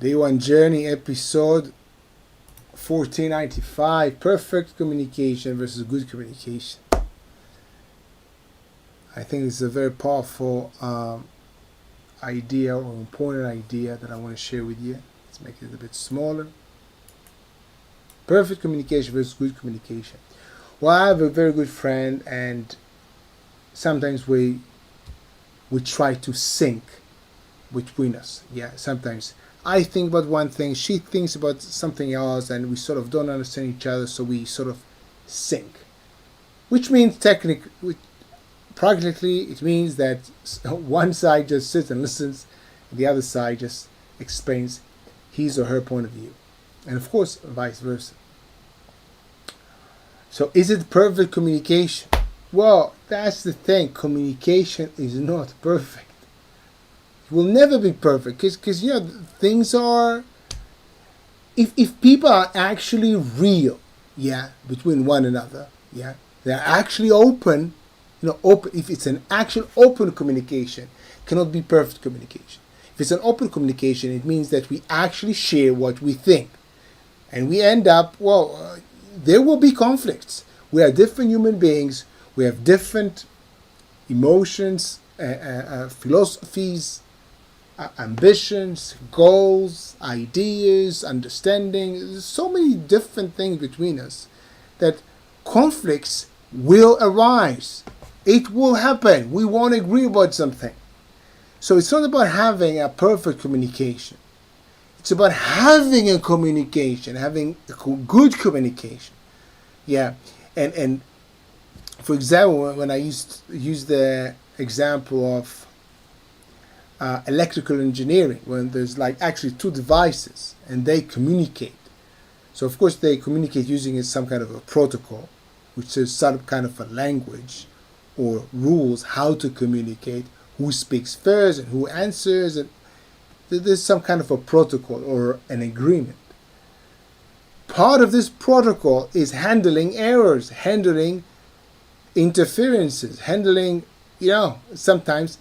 Day One Journey, episode 1495, perfect communication versus good communication. I think it's a very powerful idea or important idea that I want to share with you. Let's make it a bit smaller. Perfect communication versus good communication. Well, I have a very good friend, and sometimes we try to sync between us. Yeah, sometimes I think about one thing, she thinks about something else, and we sort of don't understand each other, so we sort of sync. Which means practically, it means that one side just sits and listens, and the other side just explains his or her point of view. And of course, vice versa. So is it perfect communication? Well, that's the thing. Communication is not perfect. It will never be perfect because things are, if people are actually real, between one another, they're actually open, open. If it's an actual open communication, it cannot be perfect communication. If it's an open communication, it means that we actually share what we think, and we end up, there will be conflicts. We are different human beings. We have different emotions, philosophies, ambitions, goals, ideas, understanding. There's so many different things between us that conflicts will arise. It will happen. We won't agree about something. So it's not about having a perfect communication. It's about having a communication, having a good communication. Yeah. And for example, when I use the example of electrical engineering, when there's actually two devices and they communicate. So of course they communicate using some kind of a protocol, which is some kind of a language or rules how to communicate, who speaks first and who answers, and there's some kind of a protocol or an agreement. Part of this protocol is handling errors, handling interferences, handling, sometimes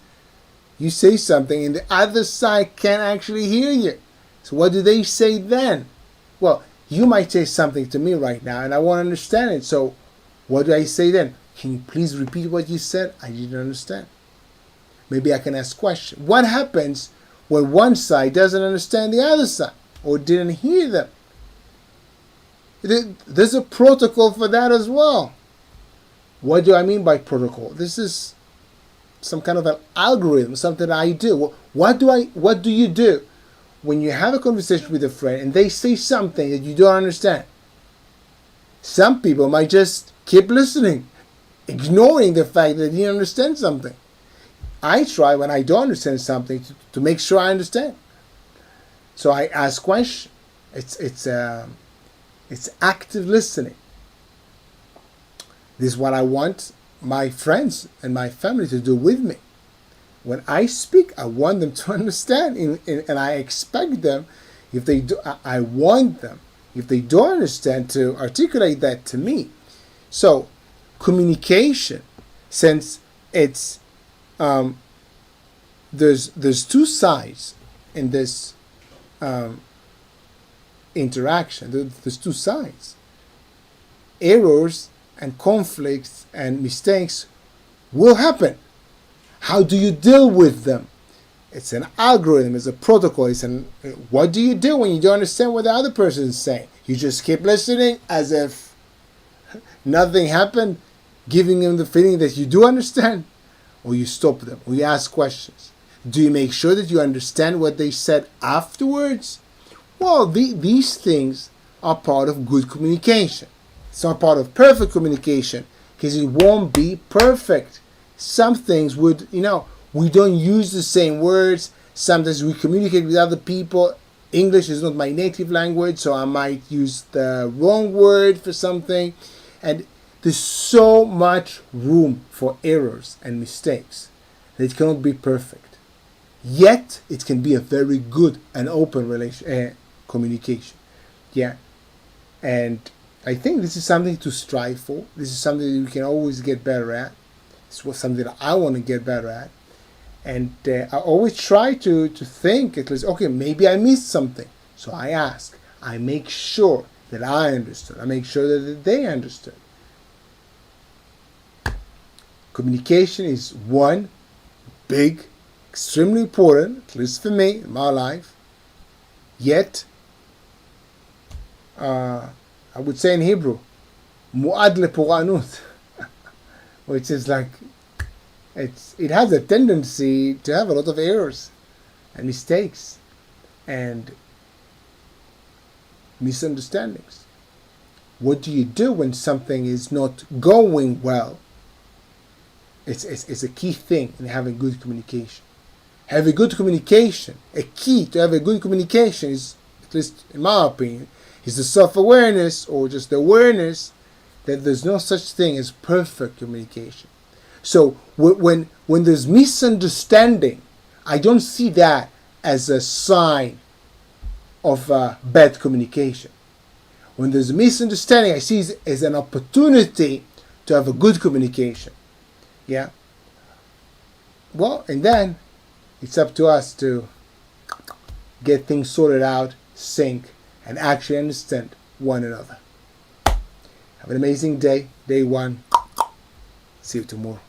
you say something and the other side can't actually hear you. So what do they say then? Well, you might say something to me right now and I won't understand it. So what do I say then? Can you please repeat what you said? I didn't understand. Maybe I can ask questions. What happens when one side doesn't understand the other side or didn't hear them? There's a protocol for that as well. What do I mean by protocol? This is some kind of an algorithm, something I do. What do you do when you have a conversation with a friend and they say something that you don't understand? Some people might just keep listening, ignoring the fact that they didn't understand something. I try, when I don't understand something, to make sure I understand. So I ask questions. It's active listening. This is what I want my friends and my family to do with me. When I speak, I want them to understand, and I expect them, if they do, I want them, if they don't understand, to articulate that to me. So, communication, since it's there's two sides in this interaction. There's two sides. Errors and conflicts and mistakes will happen. How do you deal with them? It's an algorithm, it's a protocol. What do you do when you don't understand what the other person is saying? You just keep listening as if nothing happened, giving them the feeling that you do understand, or you stop them, or you ask questions. Do you make sure that you understand what they said afterwards? Well, these things are part of good communication. It's not part of perfect communication because it won't be perfect. Some things we don't use the same words. Sometimes we communicate with other people. English is not my native language, so I might use the wrong word for something. And there's so much room for errors and mistakes that it cannot be perfect. Yet, it can be a very good and open communication. Yeah. And I think this is something to strive for. This is something that we can always get better at. It's something that I want to get better at. And I always try to think at least, okay, maybe I missed something. So I ask. I make sure that I understood. I make sure that they understood. Communication is one big, extremely important, at least for me, in my life. Yet, I would say in Hebrew, mu'ad leporanut, which is like, it has a tendency to have a lot of errors and mistakes and misunderstandings. What do you do when something is not going well? It's a key thing in having good communication. Having good communication, a key to have a good communication is, at least in my opinion, is the self-awareness or just the awareness that there's no such thing as perfect communication. So when there's misunderstanding, I don't see that as a sign of bad communication. When there's a misunderstanding, I see it as an opportunity to have a good communication. Yeah. Well, and then it's up to us to get things sorted out, sync, and actually understand one another. Have an amazing day, day one. See you tomorrow.